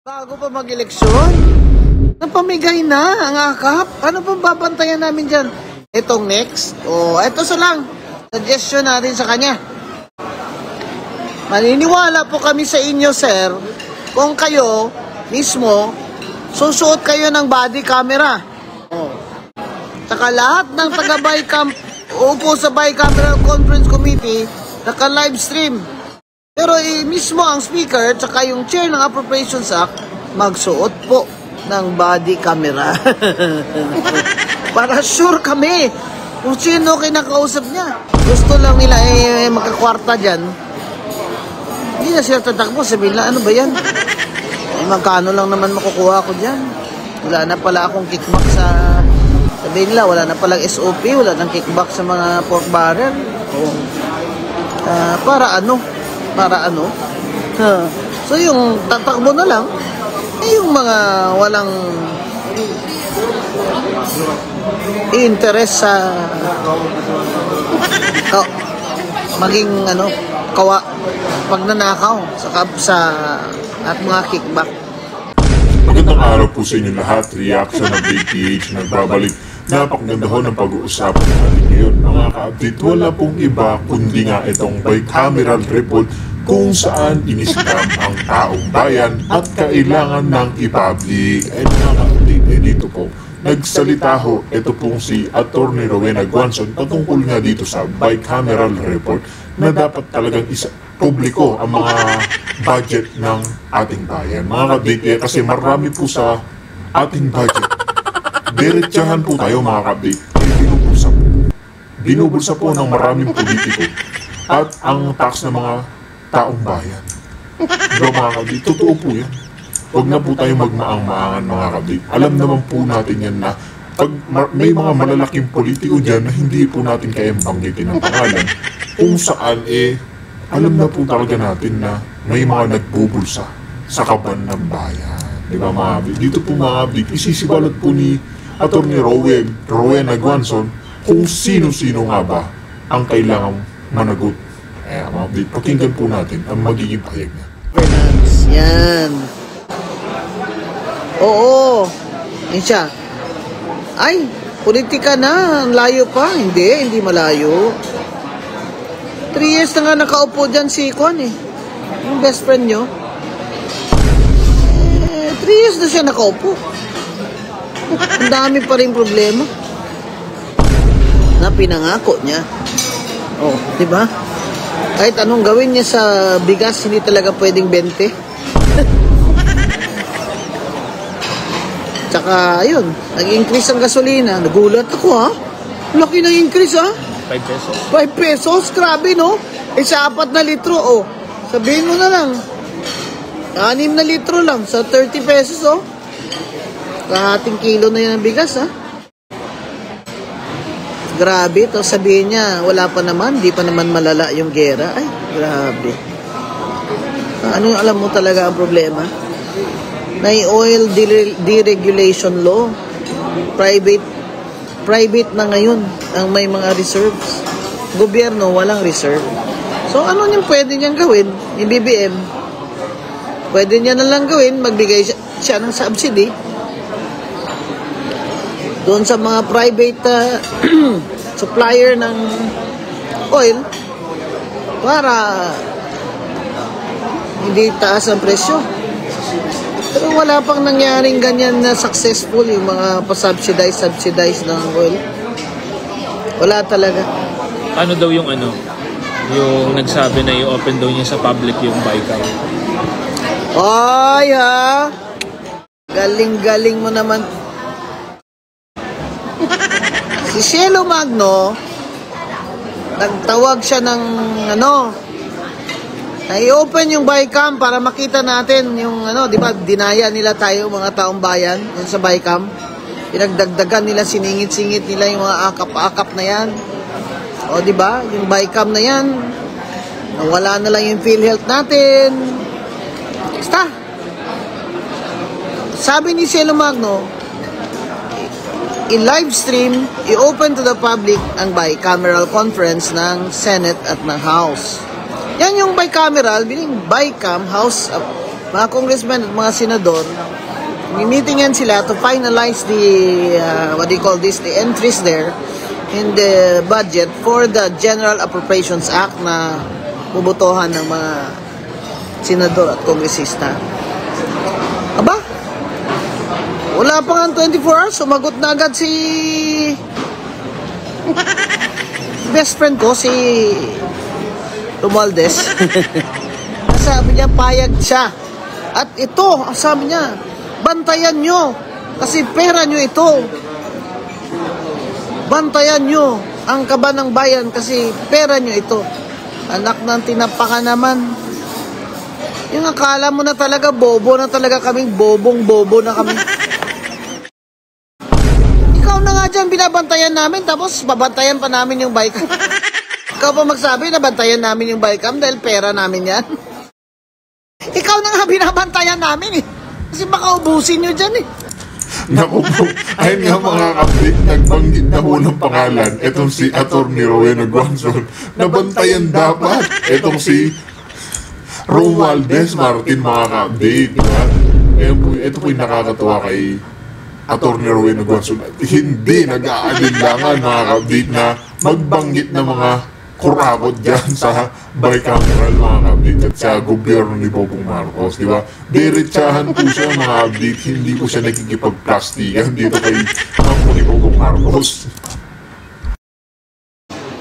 Bago pa mag-eleksyon? Napamigay na ang akap? Ano pa babantayan namin dyan? Itong next? O, ito sa lang. Suggestion natin sa kanya. Maniniwala po kami sa inyo, sir, kung kayo mismo susuot kayo ng body camera. O. Saka lahat ng taga-Bicam upo sa Bicameral Conference Committee naka-live stream. Pero mismo ang speaker tsaka yung chair ng Appropriations Act magsuot po ng body camera. Para sure kami kung sino kinakausap niya. Gusto lang nila magkakwarta dyan. Hindi na sila tatakbo. Sabihin lang, ano ba yan? Magkano lang naman makukuha ko dyan? Wala na pala akong kickback sa... Sabihin nila, wala na palang SOP. Wala nang kickback sa mga pork barrel. Para ano? So yung tatakbo na lang yung mga walang interest sa maging kawa pagnanakaw sa at mga kickback. Magandang araw po sa inyo lahat. Reaction ng BPH nagbabalik. Napakaganda ho ng pag-uusapan natin ngayon. Mga ka-update, wala pong iba kundi nga itong bicameral report kung saan iniskam ang taong bayan at kailangan ng i-public. And mga ka-update, dito po, nagsalita ho, ito pong si Atty. Rowena Guanzon patungkol nga dito sa bicameral report na dapat talagang publiko ang mga budget ng ating bayan. Mga ka-update, kasi marami po sa ating budget. Diretsahan po tayo mga ka-update. Binubulsa po ng maraming politiko at ang tax ng mga taong bayan. Pero mga ka-update, totoo po yan. Huwag na po tayo magmaang-maangan mga ka-update. Alam naman po natin yan na pag may mga malalaking politiko dyan na hindi po natin kayang banggitin ang pangalan, kung saan alam na po talaga natin na may mga nagbubulsa sa kaban ng bayan. Diba mga ka-update? Dito po mga ka-update, isisibalat po ni Atty. Rowena Guanzon kung sino-sino nga ba ang kailangang managot. Mga update, pakinggan po natin ang magiging pahayag niya. Governance, yan. Oo, yun siya. Ay, politika na, layo pa. Hindi malayo. 3 years na nga nakaupo dyan si Kwan yung best friend nyo. 3 years na siya nakaupo. Ang dami pa rin problema na pinangako niya. Oh, di ba? Kahit anong gawin niya sa bigas, hindi talaga pwedeng 20. Tsaka, ayun, nag-increase ang gasolina. Nagulat ako, ha? Laki ng increase, ha? 5 pesos. 5 pesos? Grabe, no? Sa 4 na litro, oh. Sabihin mo na lang. 6 na litro lang sa 30 pesos, oh. Kahating kilo na yan ang bigas, ha? Grabe, to sabihin niya, wala pa naman, di pa naman malala yung gera. Ay, grabe. Ano yung alam mo talaga ang problema? May oil deregulation law. Private na ngayon ang may mga reserves. Gobyerno, walang reserve. So, ano yung pwede niyang gawin? Yung BBM, pwede niya na lang gawin, magbigay siya ng subsidy doon sa mga private supplier ng oil para hindi taas ang presyo. Pero wala pang nangyaring ganyan na successful yung mga pa-subsidize ng oil. Wala talaga. Ano daw yung yung nagsabi na i-open daw niya sa public yung Bicam? Ay ha! Galing-galing mo naman. Si Cielo Magno, nagtawag siya ng i-open yung Bicam para makita natin yung di ba, dinaya nila tayo mga taong bayan yung sa Bicam. Pinagdagdagan nila, siningit-singit nila yung mga akap-akap na yan. O di ba, yung Bicam na yan, nawala na lang yung PhilHealth natin. Basta. Sabi ni Cielo Magno, i-live stream, i-open to the public ang bicameral conference ng Senate at ng House. Yan yung bicameral, biling Bicam, House mga congressmen at mga senador, meetingan sila to finalize the, the entries there in the budget for the General Appropriations Act na bubutuhan ng mga senador at kongresista. Aba, wala pa nga 24 hours, sumagot na agad si best friend ko, si Romualdez. Sabi niya, payag siya. At ito, sabi niya, bantayan nyo, kasi pera nyo ito. Bantayan nyo ang kaba ng bayan, kasi pera nyo ito. Anak ng tinapakan naman. Yung akala mo na talaga, bobo na talaga kaming, bobong-bobo na kami. Ikaw na nga dyan, binabantayan namin, tapos babantayan pa namin yung bike. Ikaw pa magsabi na bantayan namin yung bike dahil pera namin yan. Ikaw na nga binabantayan namin eh. Kasi baka ubusin nyo dyan eh. Naku po, ayun nga mga kapit, nagbanggit na ho ng pangalan, etong si Atty. Rowena Guanzon, nabantayan dapat, etong si Romualdez Martin, mga ka-update, diba? Ito po yung nakakatawa kay Atty. Rowena Guanzon. Hindi nag-aalinlangan, mga ka-update, na magbanggit na mga kurakot dyan sa bicameral, mga ka-update, at sa gobyerno ni Bobong Marcos, diba? Diretsahan po siya, mga update, hindi po siya nakikipag-plastikan dito kay kampo ni Bobong Marcos.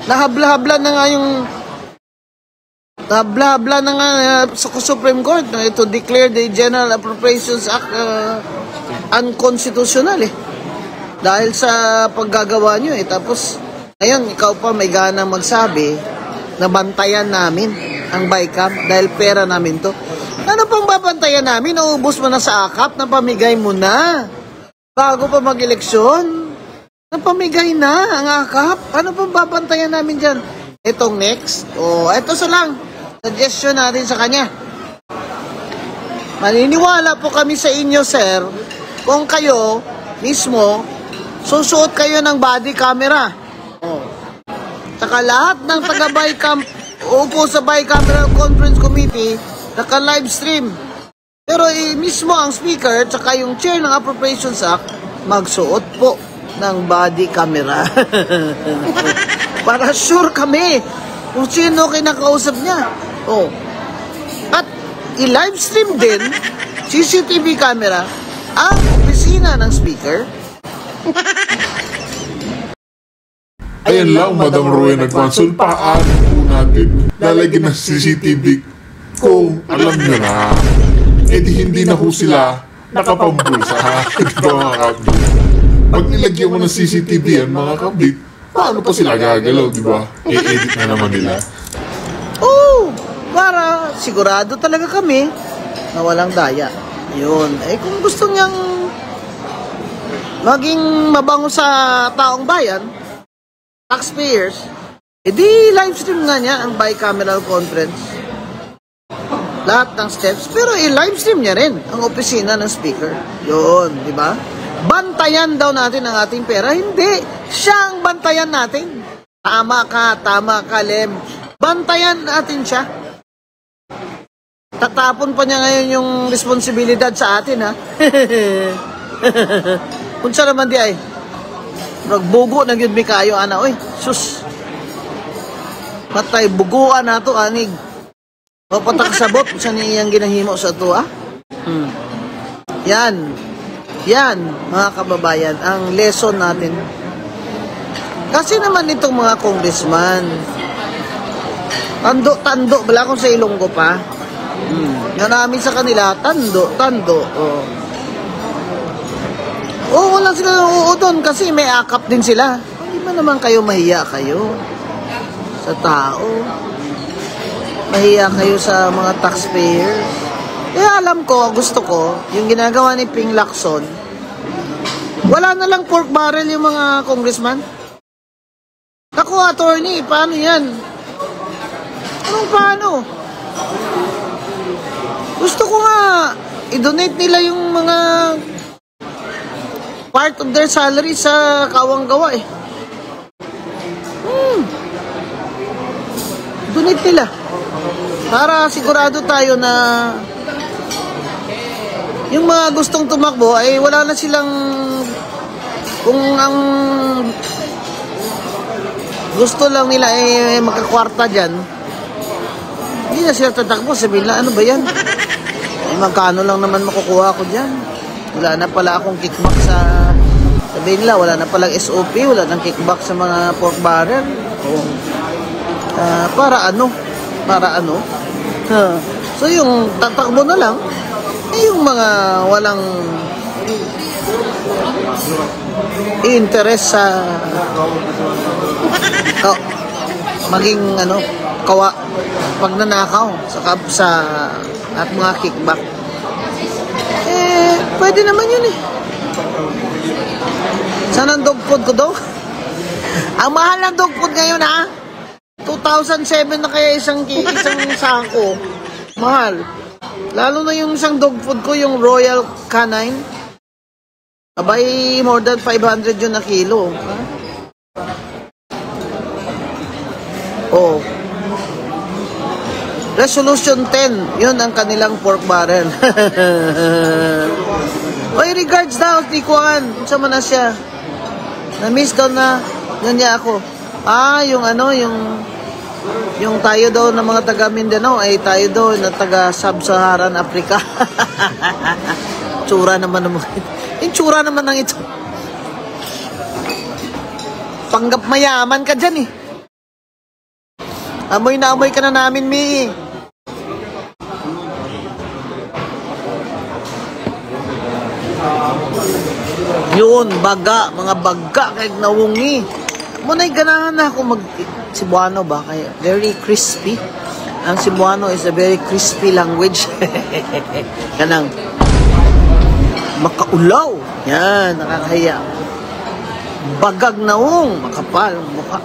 Nahabla-habla na nga yung Nahabla-habla na nga sa Supreme Court na ito declare the General Appropriations Act unconstitutional eh. Dahil sa paggagawa nyo eh. Tapos, ngayon, ikaw pa may ganang magsabi na bantayan namin ang BICAM dahil pera namin to. Ano pang babantayan namin? Naubos mo na sa akap, napamigay mo na. Bago pa mag-eleksyon, napamigay na ang akap. Ano pang babantayan namin dyan? Itong next, ito sa lang. Suggestion natin sa kanya. Maniniwala po kami sa inyo, sir, kung kayo mismo susuot kayo ng body camera. Saka lahat ng taga-BICAM upo sa Bicameral Conference Committee naka-live stream. Pero mismo ang speaker saka yung chair ng Appropriations Act magsuot po ng body camera. Para sure kami kung sino kinakausap niya. At i-live stream din CCTV camera ang opisina ng speaker. Ayan lang, Madam Rowena Guanzon, paano po natin lalagyan ng CCTV kung alam nyo na, hindi na ho sila nakapambulsa. Diba mga kablit? Pag nilagyan mo ng CCTV yan, mga kablit, paano pa sila gagalaw, diba? I-edit na naman nila. Para sigurado talaga kami na walang daya. Yun. Kung gusto niyang maging mabango sa taong bayan, taxpayers, di live stream nga niya ang bicameral conference. Lahat ng steps. Pero i-live stream niya rin ang opisina ng speaker. Yun, di ba? Bantayan daw natin ang ating pera. Hindi. Siya ang bantayan natin. Tama ka, Lem. Bantayan natin siya. Tatapon pa niya ngayon yung responsibilidad sa atin, ha? Unsa naman di ay? Nagbugo na yun mi kayo, ana, oy. Sus. Matay, buguan na to, anig. Papatak-sabot sa niyang ginahimo sa to, ha? Yan, mga kababayan, ang lesson natin. Kasi naman itong mga congressman, tando, bala kung sa Ilonggo pa. Namin sa kanila, tando. Wala sila doon kasi may akap din sila. Hindi ba naman kayo mahiya kayo sa tao? Mahiya kayo sa mga taxpayers? Kaya alam ko, gusto ko, yung ginagawa ni Ping Lacson, wala na lang pork barrel yung mga congressman. Naku, attorney, paano yan? Anong paano? Gusto ko nga i-donate nila yung mga part of their salary sa kawang-gawa eh. Donate nila. Para sigurado tayo na Yung mga gustong tumakbo ay wala na silang, kung ang gusto lang nila ay magkakwarta dyan, hindi na sila tatakbo. Sabihin na, ano ba yan? Ay, magkano lang naman makukuha ko dyan? Wala na pala akong kickback sa, sabihin nila, wala na palang SOP, wala nang kickback sa mga pork barrel. Oh. Para ano? So yung tatakbo na lang, yung mga walang interest sa maging pagnanakaw sa at mga kickback, pwede naman yun eh. Saan ang dog food ko daw? Ang mahal ng dog food ngayon, ha? 2007 na kaya isang sako. Mahal. Lalo na yung isang dog food ko, yung Royal Canine. Abay, more than 500 yun na kilo. Ha? Oh. Resolution 10, yun ang kanilang pork barrel. Oy, regards daw, Tikuan. Sama na siya. Na-miss daw na, yan niya ako. Yung tayo daw ng mga taga Mindanao ay tayo daw na taga Sub-Saharan Africa. Tsura naman naman. Yung tsura naman ng ito. Panggap mayaman ka dyan eh. Amoy na amoy ka na namin, Mi. Yun, mga baga kahit nawungi. Muna'y ganahan na ako Cebuano ba? Kaya very crispy. Ang Cebuano is a very crispy language. Kanang makaulaw. Yan, nakakahiya. Bagag naong, makapal ang mukha.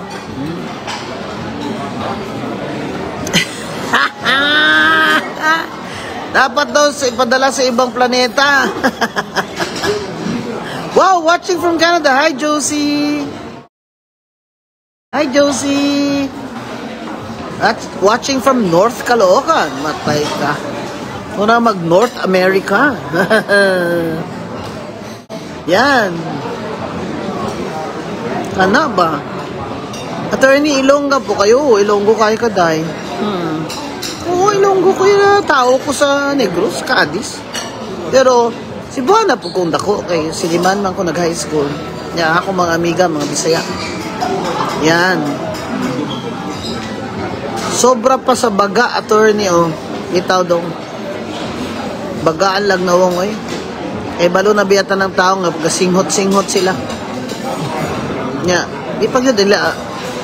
Dapat daw ipadala sa ibang planeta. Wow, watching from Canada. Hi, Josie. Hi, Josie. Watching from North Caloocan. Matay ka. Muna mag-North America. Yan. Ano ba? Attorney, Ilongga po kayo. Ilonggo kayo kaday. Oo, Ilonggo ko yung tao ko sa Negros, Cadiz. Pero, Cebuana po kung dako. Kay Siliman man ko nag-high school. Yan, ako mga amiga, mga Bisaya. Yan. Sobra pa sa baga, attorney, oh. Itaw dong. Bagaan lang na wong, eh. Balo na biyata ng tao nga, pagkasinghot-singhot sila. Nya, di pag yun,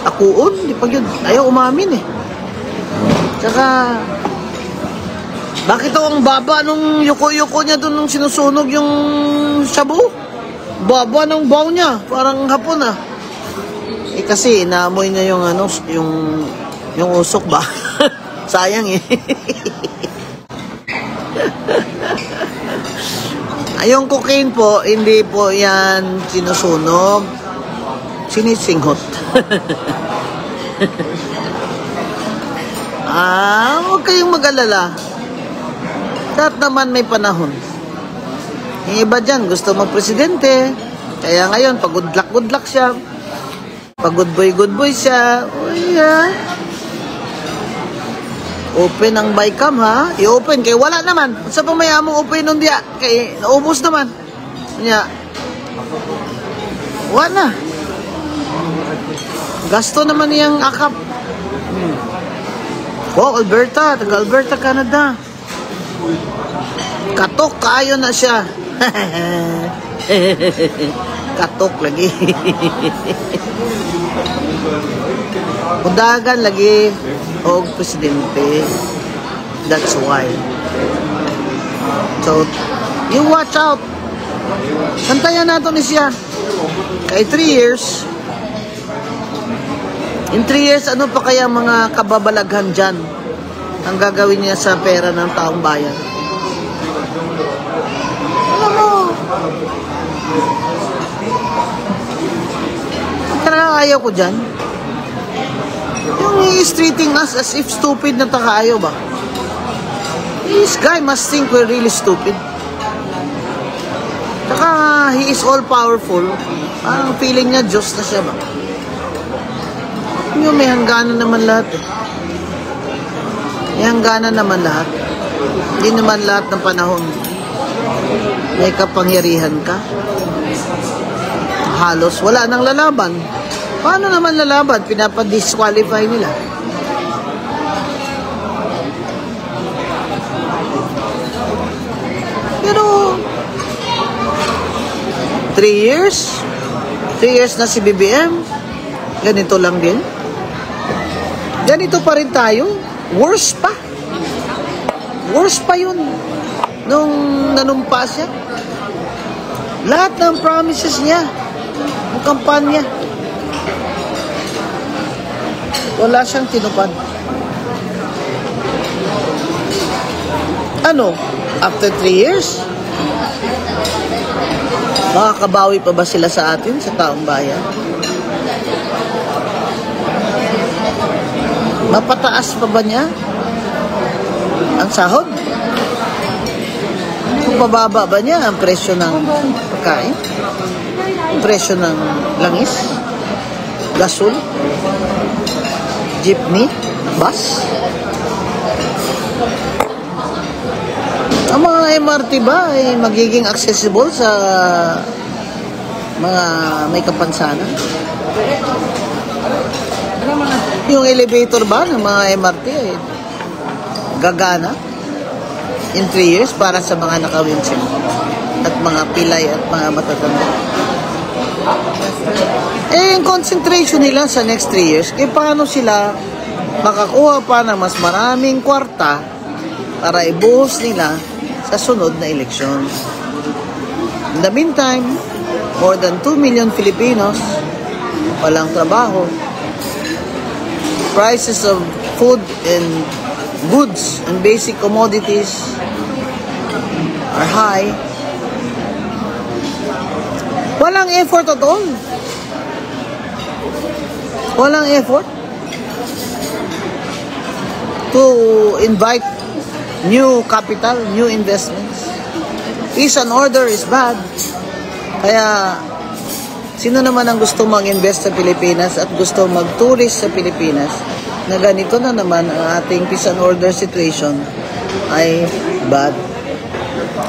akuon, di pag yun, ayaw umamin, eh. Tsaka, bakit ang baba nung yuko-yuko niya doon nung sinusunog yung shabu? Baba ng baw niya, parang hapon, ah. Kasi naamoy niya yung yung usok ba? Sayang eh. Yung cocaine po, hindi po yan sinusunog. Sinisinghot. Huwag kayong mag-alala. Lahat naman may panahon. Yung iba dyan, gusto mag-presidente. Kaya ngayon, pag-good luck siya. Pag good boy siya. Yeah. Open ang bycam, ha? I-open. Kaya wala naman. Sa pamaya mo open nun diya. Kaya naubos naman. Kanya. Wala. Gasto naman niyang akap. Oh, Alberta. Taga-Alberta, Canada. Katok, kaayo na siya. Katok lagi. Udagan lagi og presidente. That's why. So, you watch out. Santayan nato ni siya. Kay 3 years. In 3 years, ano pa kaya mga kababalaghan dyan ang gagawin niya sa pera ng taong bayan? Alam mo, talaga ayaw ko dyan. Yung he is treating us as if stupid na takaayo ba? This guy must think we're really stupid. he is all-powerful, ang feeling niya, Diyos na siya ba? Yung may hangganan naman lahat eh. May hangganan naman lahat. Hindi naman lahat ng panahon may kapangyarihan ka. Halos wala nang lalaban. Paano naman lalaban? Pinapadisqualify nila. Pero 3 years? 3 years na si BBM? Ganito lang din? Ganito pa rin tayo? Worse pa. Worse pa yun. Nung nanumpa siya. Lahat ng promises niya, ng kampanya, wala siyang tinupad. Ano? After 3 years? Makakabawi pa ba sila sa atin, sa taong bayan? Mapataas pa ba niya ang sahod? Kung bababa ba niya ang presyo ng pagkain? Ang presyo ng langis? Gasol? Jeepney? Bus? Ang mga MRT ba ay magiging accessible sa mga may kapansanan? Yung elevator ba ng mga MRT ay gagana in 3 years para sa mga naka-wheelchair at mga pilay at mga matatanda? Eh, yung concentration nila sa next 3 years, eh paano sila makakuha pa ng mas maraming kwarta para ibuhos nila sa sunod na eleksyon? In the meantime, more than 2 million Filipinos walang trabaho. Prices of food and goods and basic commodities are high. Walang effort at all. Walang effort to invite new capital, new investments. Peace and order is bad. Kaya, sino naman ang gusto mag-invest sa Pilipinas at gusto mag-tourist sa Pilipinas na ganito na naman ang ating peace and order situation ay bad.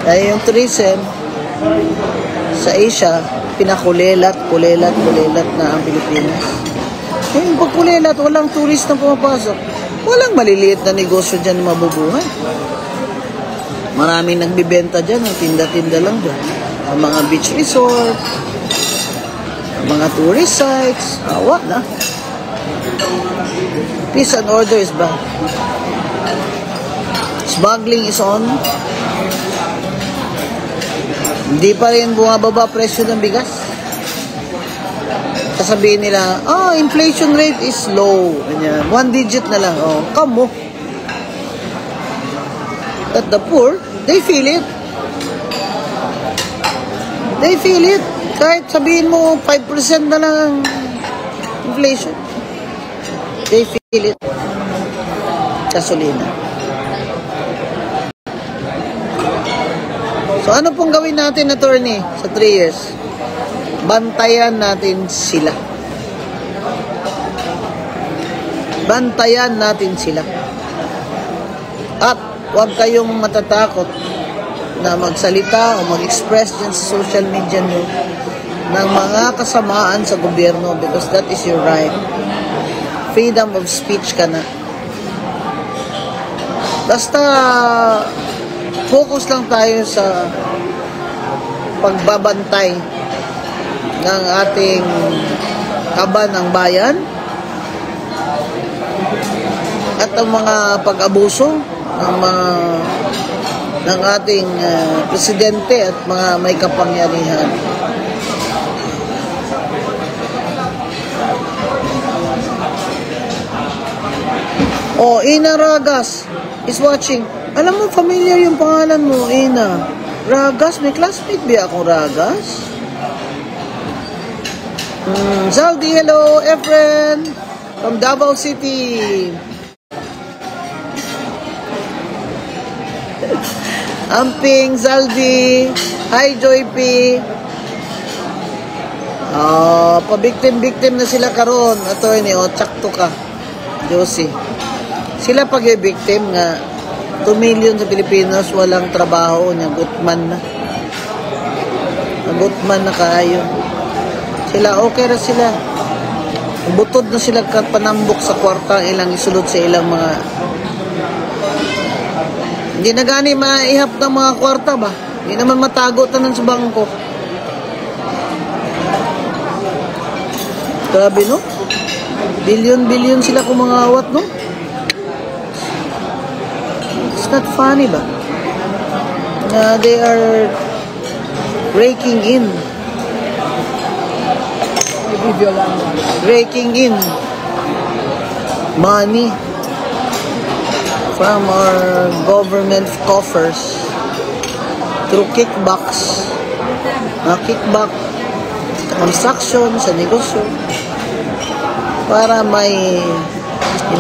Kaya yung tourism sa Asia, pinakulelat na ang Pilipinas. Yung pagkulelat, walang tourist na pumapasok. Walang maliliit na negosyo dyan na mabubuhay. Maraming nagbibenta dyan, ang tinda-tinda lang dyan. Ang mga beach resort, ang mga tourist sites, awa na. Peace and order is bad. Smuggling is on. Hindi pa rin bumababa presyo ng bigas. Sasabihin nila, inflation rate is low. Ganyan. 1 digit na lang. Kamo. But the poor, they feel it. They feel it. Kahit sabihin mo 5% na lang ang inflation. They feel it. Gasolina. So ano pong gawin natin, attorney, sa 3 years? Bantayan natin sila. Bantayan natin sila. At huwag kayong matatakot na magsalita o mag-express dyan sa social media nyo ng mga kasamaan sa gobyerno because that is your right. Freedom of speech ka na. Basta focus lang tayo sa pagbabantay ng ating kaban ng bayan at ang mga pag-abuso ng ating presidente at mga may kapangyarihan. Ina Ragas is watching. Alam mo, familiar yung pangalan mo, Ina. Ragas, may classmate ba akong Ragas? Zaldi, hello, Efren from Davao City. Amping, Zaldi, hi Joy P. Pabiktim-biktim na sila karon. Attorney, tsakto ka. Josie. Sila pag victim nga 2 million sa Pilipinas walang trabaho niya. Gutman na. Gutman na kaayo. Sila okay ra sila. Butod na sila panambok sa kwarta ilang isulod sa ilang mga hindi na gani maihap ng mga kwarta ba? Hindi naman matago tanan sa bangko. Grabe no? Billion sila kung mga awat no? It's not funny ba? They are breaking in. Breaking in money from our government coffers through kickbacks. Kickback transaction sa negosyo para may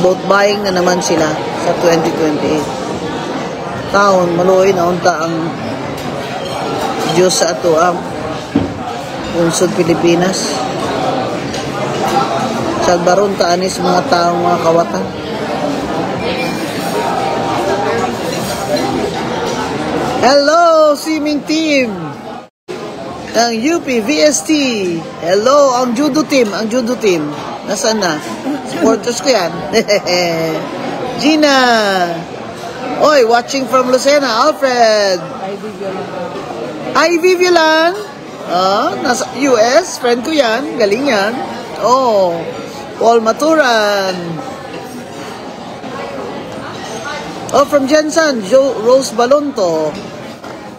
vote buying na naman sila sa 2028. Taon, maluoy na unta ang Diyos sa ato ang Unsod Pilipinas. Sagbaron taanis mga taong mga kawatan. Hello, swimming team! Ang UP VST. Hello, ang judo team. Ang judo team. Nasaan na? Supporters ko yan. Gina. Oy, watching from Lucena. Alfred. Hi, Vivian. Nasa US. Friend ko yan. Galing yan. Oh, Paul Maturan. Oh, from Jensen. Rose Balonto.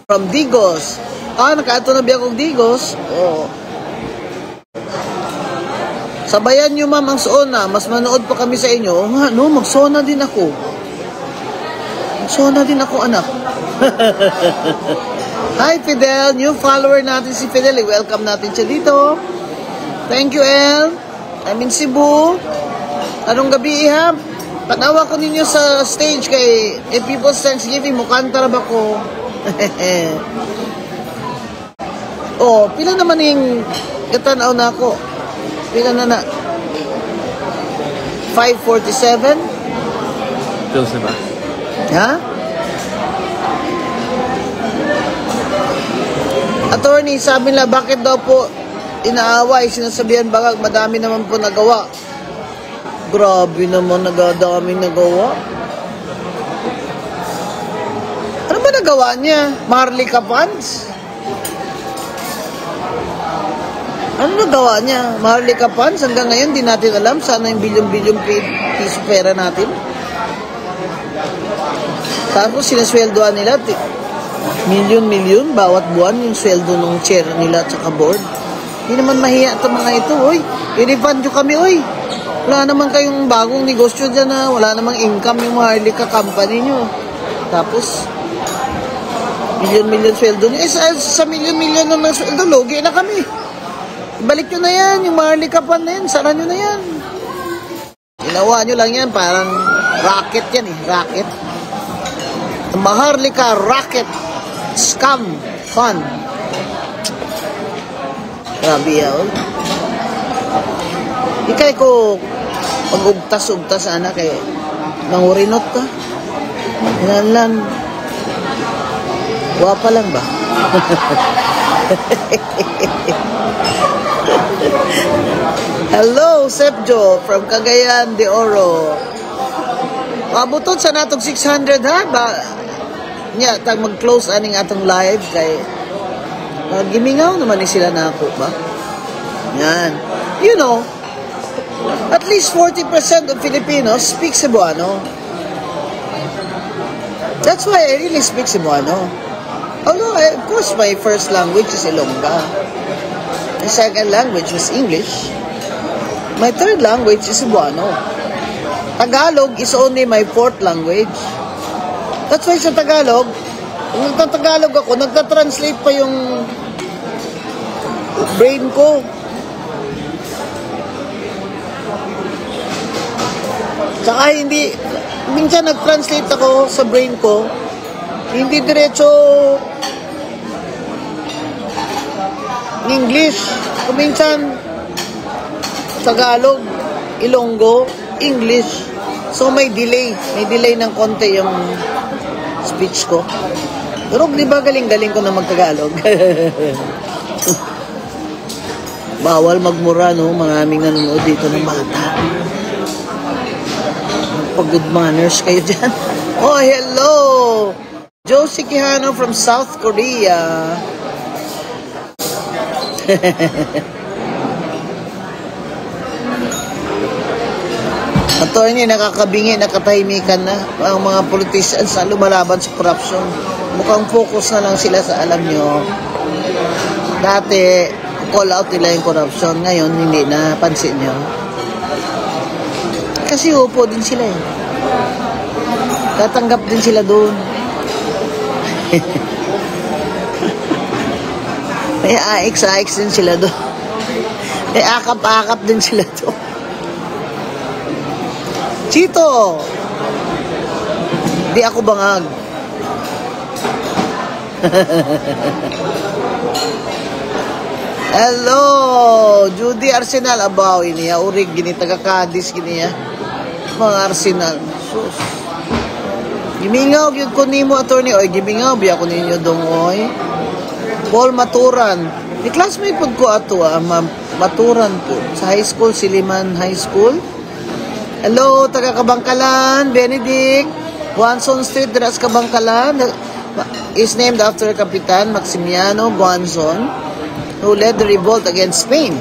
From Digos. Nakaato na biya kong Digos. Oh. Sabayan nyo ma'am ang sona. Mas manood pa kami sa inyo. Oo nga, no, magsona din ako. Magsona din ako, anak. Hi, Fidel. New follower natin si Fidel. Welcome natin siya dito. Thank you, El. I'm in Cebu. Anong gabi, ihab? Panawa ko ninyo sa stage kay People's Thanksgiving. Mukanta ba ko? Oh, pila naman yung katanaw na ako. Pila na? 5:47? Pills na ba? Ha? Attorney, sabi nila, bakit daw po inaaway? Sinasabihan ba, madami naman po nagawa. Grabe naman, nagadaming nagawa. Ano ba nagawa niya? Maharlika funds? Ano nagawa niya? Maharlika funds? Hanggang ngayon, di natin alam sana yung bilyon-bilyon piso pera natin. Tapos, sinasweldoan nila, milyon-milyon bawat buwan yung sweldo ng chair nila at saka board. Hindi naman mahiya ito mga ito, oy. I-refund nyo kami, oy. Wala naman kayong bagong negosyo dyan na wala namang income yung Maharlika company nyo. Tapos, milyon-milyon sweldo nyo. Sa milyon-milyon ng sweldo, logi na kami. Balik nyo na yan, yung Maharlika pan na yan, sara nyo na yan. Ginawa nyo lang yan, parang racket yan eh, racket. Maharlika Racket Scam Fund. Grabe yan. Ikay ko pag-ugtas-ugtas anak eh. Nangurinot ka. Hinanlan. Wapa lang ba? Hello, Sepjo from Cagayan de Oro. Mabutot sa natong 600 ha ba? Nya tag mag-close aning atong live kay gimingaw naman ni sila nako ba? Yan. You know, at least 40% of Filipinos speak Cebuano. That's why I really speak Cebuano. Although, of course, my first language is Ilongga. My second language is English. My third language is Cebuano. Tagalog is only my fourth language. That's why sa Tagalog, kung nagtatagalog ako, nagtatranslate pa yung brain ko. Saka hindi, minsan nag-translate ako sa brain ko, hindi diretso English. Kuminsan, Tagalog, Ilonggo, English. So may delay. May delay ng konti yung speech ko. Pero di ba galing-galing ko na mag-Tagalog? Bawal magmura, no? Maraming nanonood dito ng bata. Pag-good manners kayo dyan. Oh, hello! Josie Quijano from South Korea. Attorney, nakakabingi, nakatahimikan na ang mga politicians na lumalaban sa corruption. Mukhang focus na lang sila sa alam nyo. Dati, call out nila yung corruption. Ngayon, hindi na. Pansin nyo. Kasi upo din sila eh. Tatanggap din sila doon. May AX din sila doon. May akap-akap din sila doon. Chito! Di ako bangag. Hello! Judy Arsenal abaw iniya. Urig gini, taga-Cadiz gini ya. Mga Arsenal. Sus. Gimingaw, yun ko nimo, attorney. Oy, gimingaw, biya ko ninyo dong, oy. Paul Maturan. Ni classmate po ko ato, Maturan po. Sa high school, Siliman High School. Hello, taga Kabangkalan, Benedict. Guanzon Street, Dras Kabangkalan. Is named after Kapitan Maximiano Guanzon, who led the revolt against Spain.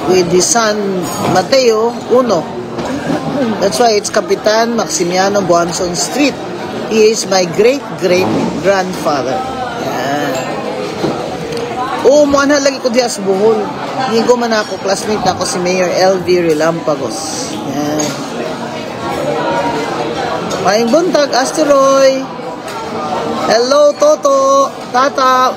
With his son, Mateo I. That's why it's Kapitan Maximiano Guanzon Street. He is my great-great-grandfather. Oo, mo na lagi ko diya sa Bohol. Hindi ko man ako, classmate ako si Mayor LV Relampagos. Yan. Maing buntag, Asteroy. Hello, Toto. Tata.